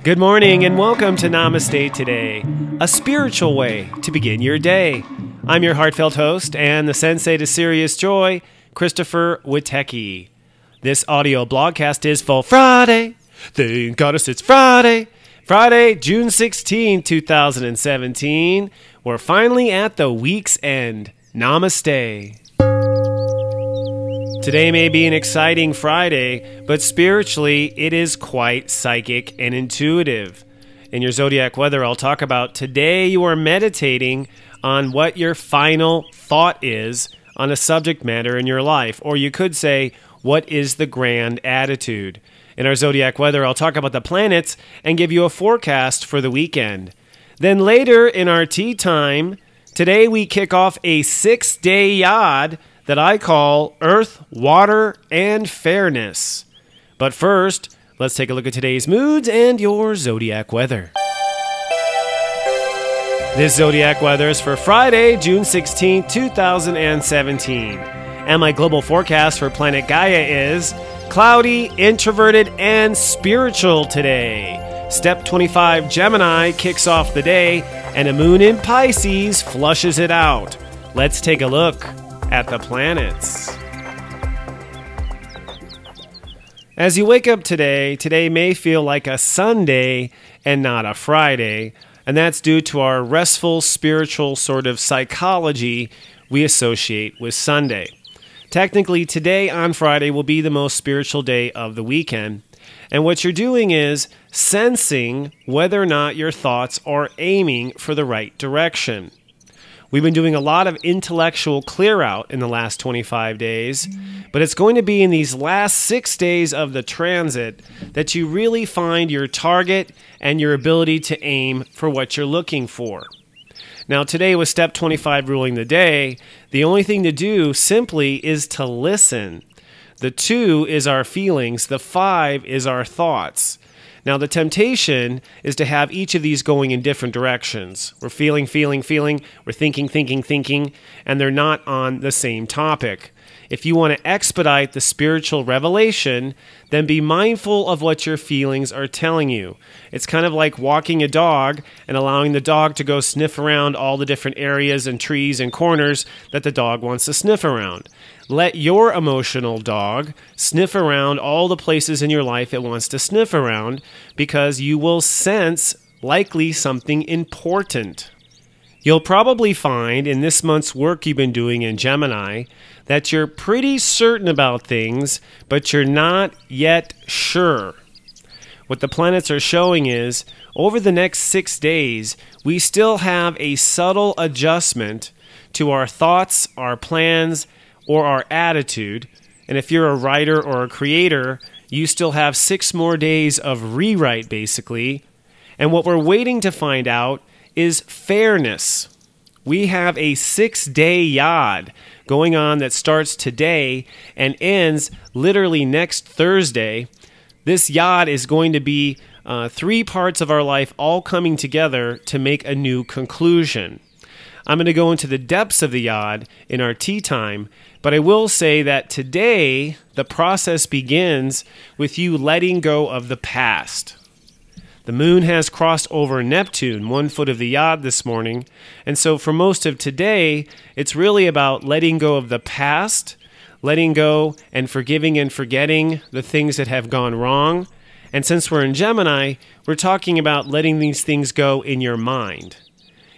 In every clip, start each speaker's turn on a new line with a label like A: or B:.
A: Good morning and welcome to Namaste Today, a spiritual way to begin your day. I'm your heartfelt host and the sensei to serious joy, Christopher Witecki. This audio blogcast is for Friday. Thank goddess it's Friday. Friday, June 16, 2017. We're finally at the week's end. Namaste. Today may be an exciting Friday, but spiritually, it is quite psychic and intuitive. In your zodiac weather, I'll talk about today you are meditating on what your final thought is on a subject matter in your life. Or you could say, what is the grand attitude? In our zodiac weather, I'll talk about the planets and give you a forecast for the weekend. Then later in our tea time, today we kick off a 6-day yad that I call Earth, Water, and Fairness. But first, let's take a look at today's moods and your zodiac weather. This zodiac weather is for Friday, June 16, 2017. And my global forecast for planet Gaia is cloudy, introverted, and spiritual today. Step 25 Gemini kicks off the day, and a moon in Pisces flushes it out. Let's take a look at the planets. As you wake up today may feel like a Sunday and not a Friday, and that's due to our restful spiritual sort of psychology we associate with Sunday. Technically, today on Friday will be the most spiritual day of the weekend, and what you're doing is sensing whether or not your thoughts are aiming for the right direction. We've been doing a lot of intellectual clear out in the last 25 days, but it's going to be in these last 6 days of the transit that you really find your target and your ability to aim for what you're looking for. Now today with step 25 ruling the day, the only thing to do simply is to listen. The 2 is our feelings, the 5 is our thoughts. Now, the temptation is to have each of these going in different directions. We're feeling, we're thinking, and they're not on the same topic. If you want to expedite the spiritual revelation, then be mindful of what your feelings are telling you. It's kind of like walking a dog and allowing the dog to go sniff around all the different areas and trees and corners that the dog wants to sniff around. Let your emotional dog sniff around all the places in your life it wants to sniff around, because you will sense likely something important. You'll probably find in this month's work you've been doing in Gemini that you're pretty certain about things, but you're not yet sure. What the planets are showing is, over the next 6 days, we still have a subtle adjustment to our thoughts, our plans, or our attitude. And if you're a writer or a creator, you still have 6 more days of rewrite, basically. And what we're waiting to find out is fairness. We have a 6-day yad going on that starts today and ends literally next Thursday. This yad is going to be 3 parts of our life all coming together to make a new conclusion. I'm going to go into the depths of the yad in our tea time, but I will say that today the process begins with you letting go of the past. The moon has crossed over Neptune, 1 foot of the yad this morning, and so for most of today, it's really about letting go of the past, letting go and forgiving and forgetting the things that have gone wrong. And since we're in Gemini, we're talking about letting these things go in your mind.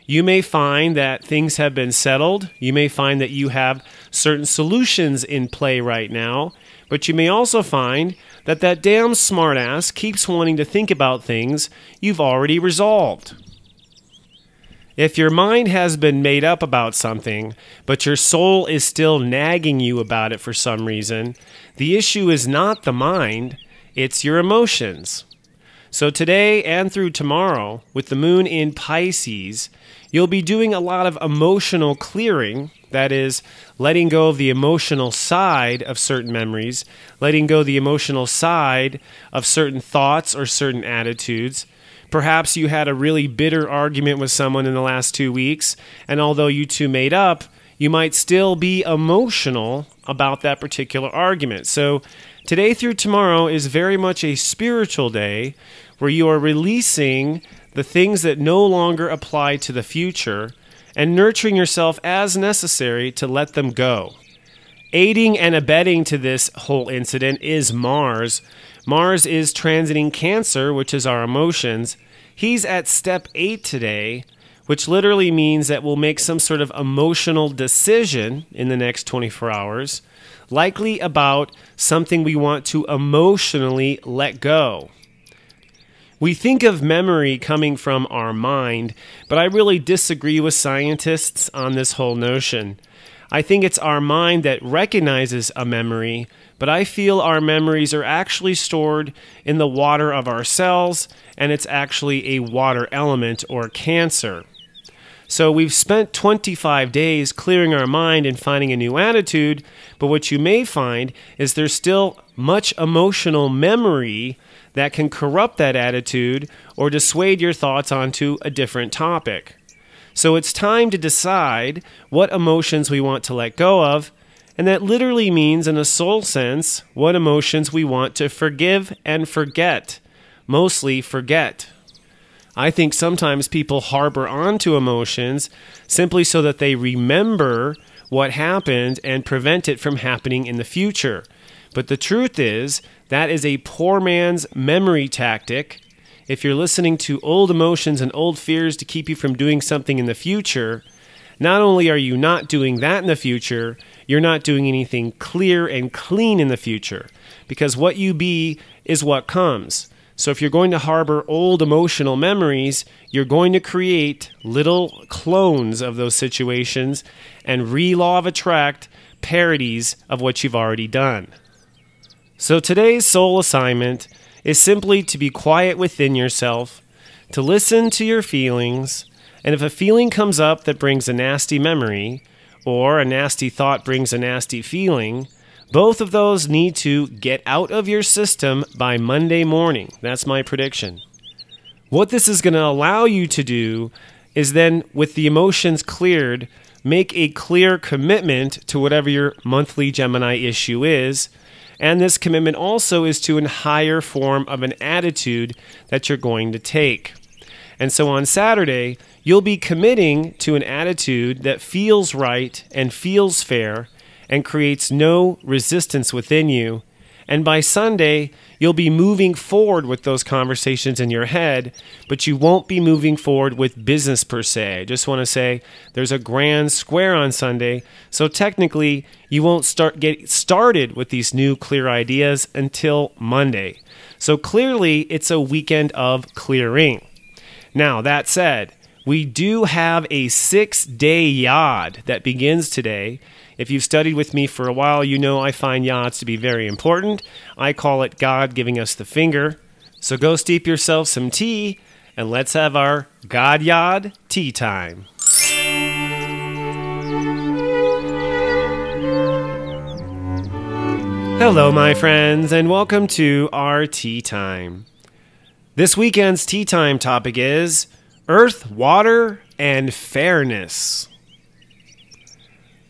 A: You may find that things have been settled. You may find that you have certain solutions in play right now, but you may also find that that damn smartass keeps wanting to think about things you've already resolved. If your mind has been made up about something, but your soul is still nagging you about it for some reason, the issue is not the mind, it's your emotions. So today and through tomorrow, with the moon in Pisces, you'll be doing a lot of emotional clearing. That is, letting go of the emotional side of certain memories, letting go of the emotional side of certain thoughts or certain attitudes. Perhaps you had a really bitter argument with someone in the last 2 weeks, and although you two made up, you might still be emotional about that particular argument. So today through tomorrow is very much a spiritual day where you are releasing the things that no longer apply to the future and nurturing yourself as necessary to let them go. Aiding and abetting to this whole incident is Mars. Mars is transiting Cancer, which is our emotions. He's at step 8 today, which literally means that we'll make some sort of emotional decision in the next 24 hours, likely about something we want to emotionally let go. We think of memory coming from our mind, but I really disagree with scientists on this whole notion. I think it's our mind that recognizes a memory, but I feel our memories are actually stored in the water of our cells, and it's actually a water element or Cancer. So we've spent 25 days clearing our mind and finding a new attitude, but what you may find is there's still much emotional memory that can corrupt that attitude or dissuade your thoughts onto a different topic. So it's time to decide what emotions we want to let go of, and that literally means, in a soul sense, what emotions we want to forgive and forget, mostly forget. I think sometimes people harbor onto emotions simply so that they remember what happened and prevent it from happening in the future. But the truth is, that is a poor man's memory tactic. If you're listening to old emotions and old fears to keep you from doing something in the future, not only are you not doing that in the future, you're not doing anything clear and clean in the future. Because what you be is what comes. So if you're going to harbor old emotional memories, you're going to create little clones of those situations and re-law of attract parodies of what you've already done. So today's soul assignment is simply to be quiet within yourself, to listen to your feelings, and if a feeling comes up that brings a nasty memory, or a nasty thought brings a nasty feeling, both of those need to get out of your system by Monday morning. That's my prediction. What this is going to allow you to do is then, with the emotions cleared, make a clear commitment to whatever your monthly Gemini issue is. And this commitment also is to a higher form of an attitude that you're going to take. And so on Saturday, you'll be committing to an attitude that feels right and feels fair and creates no resistance within you. And by Sunday, you'll be moving forward with those conversations in your head, but you won't be moving forward with business per se. I just want to say there's a grand square on Sunday, so technically you won't get started with these new clear ideas until Monday. So clearly it's a weekend of clearing. Now, that said, we do have a 6-day yod that begins today. If you've studied with me for a while, you know I find yods to be very important. I call it God giving us the finger. So go steep yourself some tea, and let's have our God yod tea time. Hello, my friends, and welcome to our tea time. This weekend's tea time topic is Earth, Water, and Fairness.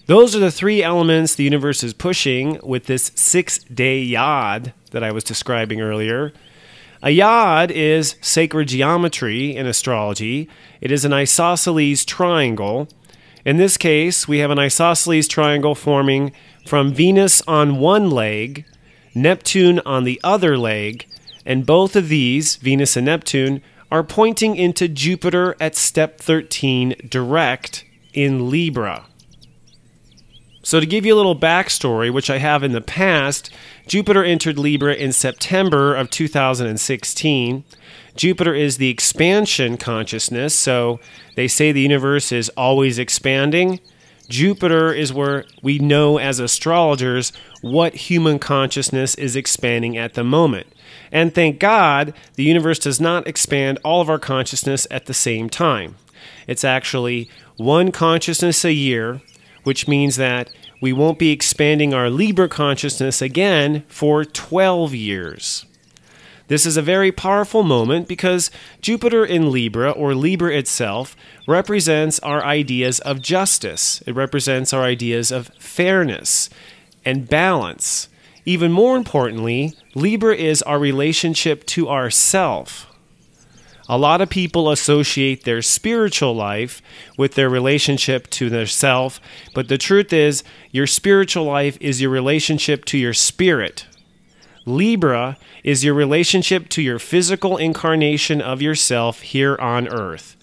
A: Those are the three elements the universe is pushing with this 6-day yod that I was describing earlier. A yod is sacred geometry in astrology. It is an isosceles triangle. In this case, we have an isosceles triangle forming from Venus on one leg, Neptune on the other leg, and both of these, Venus and Neptune, are pointing into Jupiter at step 13 direct in Libra. So to give you a little backstory, which I have in the past, Jupiter entered Libra in September of 2016. Jupiter is the expansion consciousness, so they say the universe is always expanding. Jupiter is where we know as astrologers what human consciousness is expanding at the moment. And thank God, the universe does not expand all of our consciousness at the same time. It's actually one consciousness a year, which means that we won't be expanding our Libra consciousness again for 12 years. This is a very powerful moment because Jupiter in Libra, or Libra itself, represents our ideas of justice. It represents our ideas of fairness and balance. Even more importantly, Libra is our relationship to ourself. A lot of people associate their spiritual life with their relationship to their self, but the truth is your spiritual life is your relationship to your spirit. Libra is your relationship to your physical incarnation of yourself here on earth.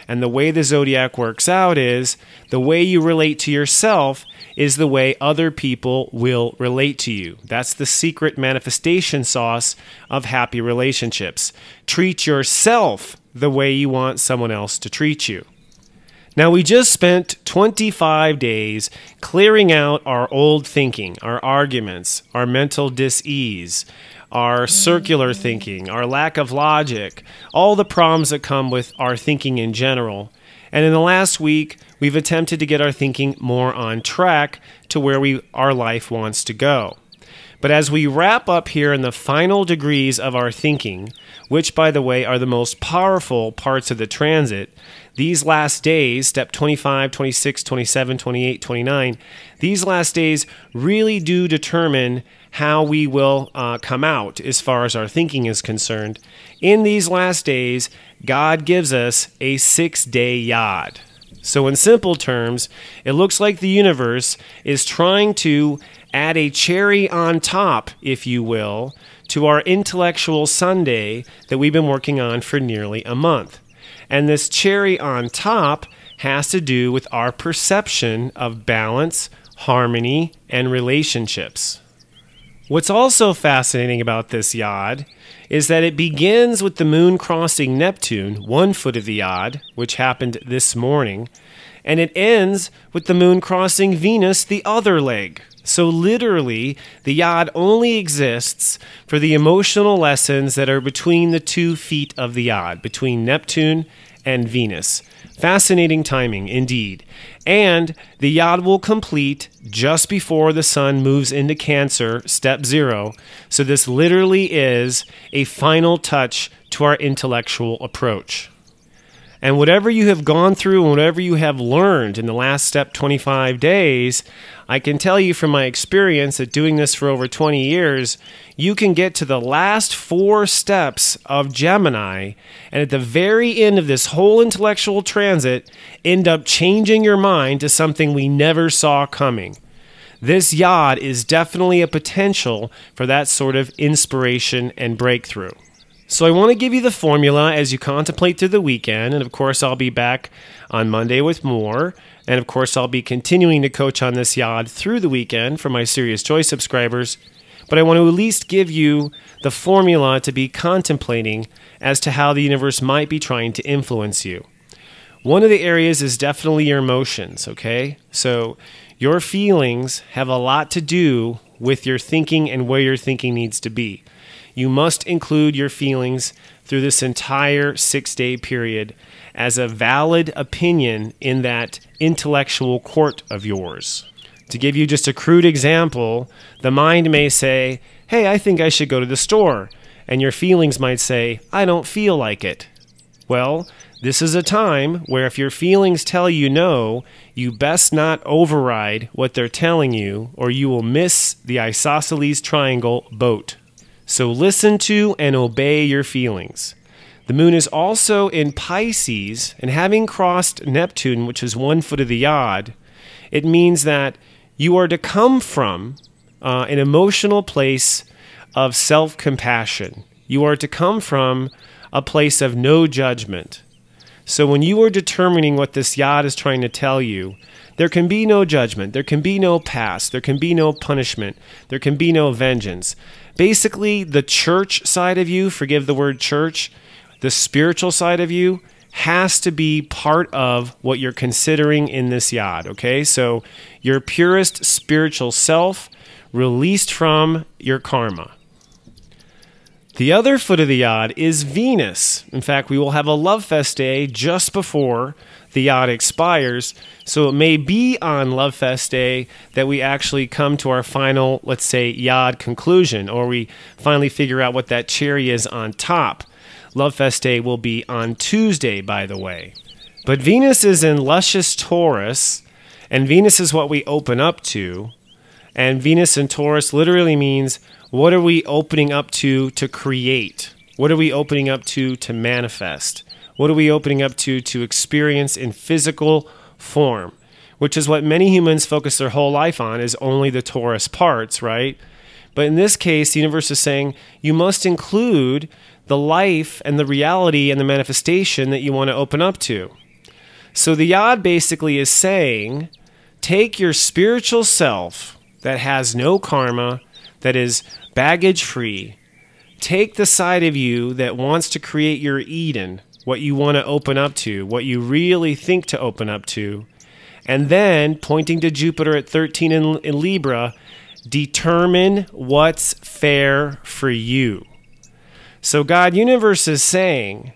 A: And the way the zodiac works out is the way you relate to yourself is the way other people will relate to you. That's the secret manifestation sauce of happy relationships. Treat yourself the way you want someone else to treat you. Now, we just spent 25 days clearing out our old thinking, our arguments, our mental dis-ease, our circular thinking, our lack of logic, all the problems that come with our thinking in general. And in the last week, we've attempted to get our thinking more on track to where our life wants to go. But as we wrap up here in the final degrees of our thinking, which, by the way, are the most powerful parts of the transit, these last days, step 25, 26, 27, 28, 29, these last days really do determine how we will come out as far as our thinking is concerned. In these last days, God gives us a 6-day yad. So in simple terms, it looks like the universe is trying to add a cherry on top, if you will, to our intellectual sundae that we've been working on for nearly a month. And this cherry on top has to do with our perception of balance, harmony, and relationships. What's also fascinating about this yad is that it begins with the moon crossing Neptune, 1 foot of the yad, which happened this morning, and it ends with the moon crossing Venus, the other leg. So literally, the yad only exists for the emotional lessons that are between the 2 feet of the yad, between Neptune and Venus. Fascinating timing, indeed. And the yad will complete just before the sun moves into Cancer, step 0. So this literally is a final touch to our intellectual approach. And whatever you have gone through and whatever you have learned in the last step 25 days, I can tell you from my experience at doing this for over 20 years, you can get to the last 4 steps of Gemini, and at the very end of this whole intellectual transit, end up changing your mind to something we never saw coming. This yad is definitely a potential for that sort of inspiration and breakthrough. So I want to give you the formula as you contemplate through the weekend, and of course I'll be back on Monday with more, and of course I'll be continuing to coach on this yad through the weekend for my Serious Joy subscribers, but I want to at least give you the formula to be contemplating as to how the universe might be trying to influence you. One of the areas is definitely your emotions, okay? So your feelings have a lot to do with your thinking and where your thinking needs to be. You must include your feelings through this entire 6-day period as a valid opinion in that intellectual court of yours. To give you just a crude example, the mind may say, hey, I think I should go to the store. And your feelings might say, I don't feel like it. Well, this is a time where if your feelings tell you no, you best not override what they're telling you, or you will miss the isosceles triangle boat. So listen to and obey your feelings. The moon is also in Pisces, and having crossed Neptune, which is 1 foot of the yad, it means that you are to come from an emotional place of self-compassion. You are to come from a place of no judgment. So when you are determining what this yad is trying to tell you, there can be no judgment, there can be no past, there can be no punishment, there can be no vengeance. Basically, the church side of you, forgive the word church, the spiritual side of you has to be part of what you're considering in this yad, okay? So your purest spiritual self released from your karma. The other foot of the yad is Venus. In fact, we will have a Love Fest day just before the yad expires. So it may be on Love Fest day that we actually come to our final, let's say, yad conclusion, or we finally figure out what that cherry is on top. Love Fest day will be on Tuesday, by the way. But Venus is in luscious Taurus, and Venus is what we open up to. And Venus in Taurus literally means, what are we opening up to create? What are we opening up to manifest? What are we opening up to experience in physical form? Which is what many humans focus their whole life on, is only the torus parts, right? But in this case, the universe is saying you must include the life and the reality and the manifestation that you want to open up to. So the yod basically is saying, take your spiritual self that has no karma, that is baggage-free. Take the side of you that wants to create your Eden, what you want to open up to, what you really think to open up to, and then, pointing to Jupiter at 13 in Libra, determine what's fair for you. So God Universe is saying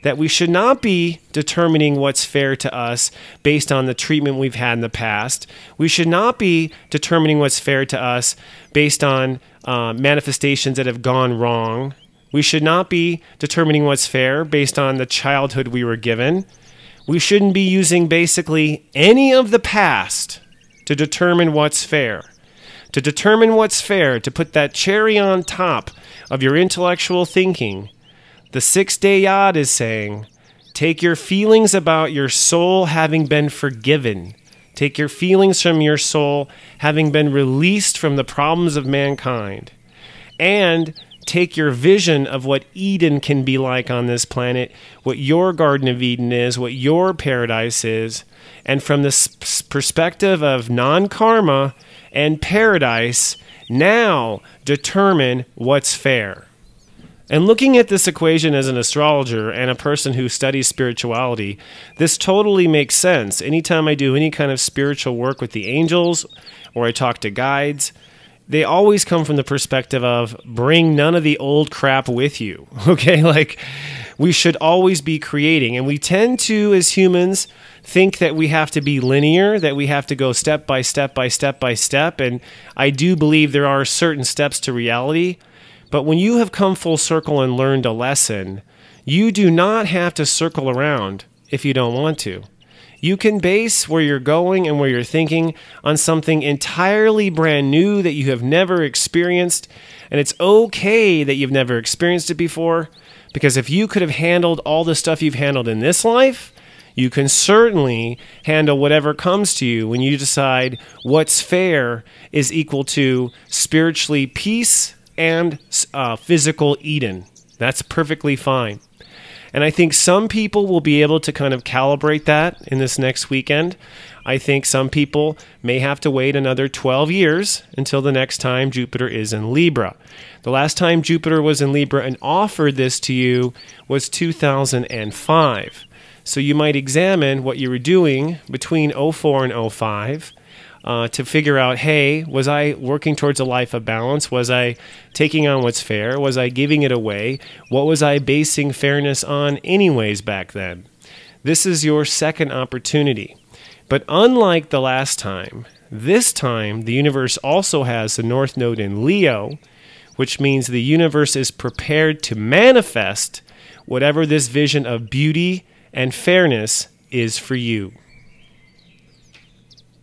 A: that we should not be determining what's fair to us based on the treatment we've had in the past. We should not be determining what's fair to us based on manifestations that have gone wrong. We should not be determining what's fair based on the childhood we were given. We shouldn't be using basically any of the past to determine what's fair. To determine what's fair, to put that cherry on top of your intellectual thinking, the 6-day yod is saying, take your feelings about your soul having been forgiven. Take your feelings from your soul having been released from the problems of mankind. And take your vision of what Eden can be like on this planet, what your Garden of Eden is, what your paradise is, and from this perspective of non-karma and paradise, now determine what's fair. And looking at this equation as an astrologer and a person who studies spirituality, this totally makes sense. Anytime I do any kind of spiritual work with the angels or I talk to guides, they always come from the perspective of bring none of the old crap with you. Okay, like we should always be creating. And we tend to, as humans, think that we have to be linear, that we have to go step by step by step by step. And I do believe there are certain steps to reality. But when you have come full circle and learned a lesson, you do not have to circle around if you don't want to. You can base where you're going and where you're thinking on something entirely brand new that you have never experienced. And it's okay that you've never experienced it before, because if you could have handled all the stuff you've handled in this life, you can certainly handle whatever comes to you when you decide what's fair is equal to spiritually peace and physical Eden. That's perfectly fine. And I think some people will be able to kind of calibrate that in this next weekend. I think some people may have to wait another 12 years until the next time Jupiter is in Libra. The last time Jupiter was in Libra and offered this to you was 2005. So you might examine what you were doing between 04 and 05 to figure out, hey, was I working towards a life of balance? Was I taking on what's fair? Was I giving it away? What was I basing fairness on anyways back then? This is your second opportunity. But unlike the last time, this time the universe also has the North Node in Leo, which means the universe is prepared to manifest whatever this vision of beauty and fairness is for you.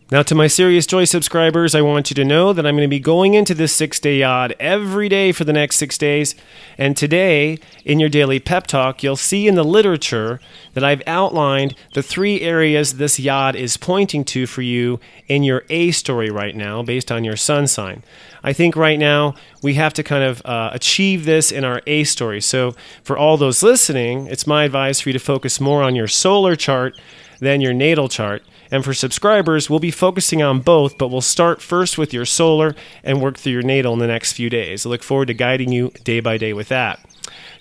A: Now, to my Serious Joy subscribers, I want you to know that I'm going to be going into this 6-day yod every day for the next 6 days. And today, in your daily pep talk, you'll see in the literature that I've outlined the 3 areas this yod is pointing to for you in your A story right now, based on your sun sign. I think right now we have to kind of achieve this in our A story. So for all those listening, it's my advice for you to focus more on your solar chart than your natal chart. And for subscribers, we'll be focusing on both, but we'll start first with your solar and work through your natal in the next few days. I look forward to guiding you day by day with that.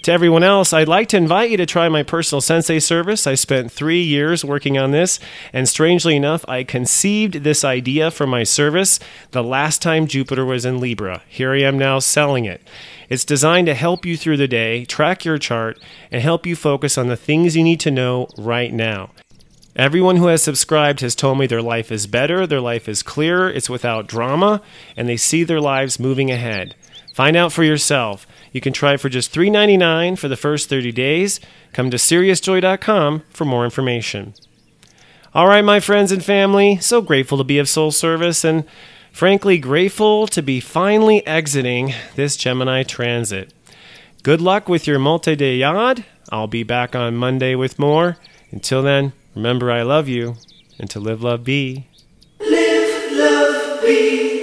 A: To everyone else, I'd like to invite you to try my personal sensei service. I spent 3 years working on this, and strangely enough, I conceived this idea for my service the last time Jupiter was in Libra. Here I am now selling it. It's designed to help you through the day, track your chart, and help you focus on the things you need to know right now. Everyone who has subscribed has told me their life is better, their life is clearer, it's without drama, and they see their lives moving ahead. Find out for yourself. You can try for just $3.99 for the first 30 days. Come to SeriousJoy.com for more information. All right, my friends and family, so grateful to be of soul service, and frankly grateful to be finally exiting this Gemini transit. Good luck with your multi-day yad. I'll be back on Monday with more. Until then, remember I love you, and to live, love, be.
B: Live, love, be.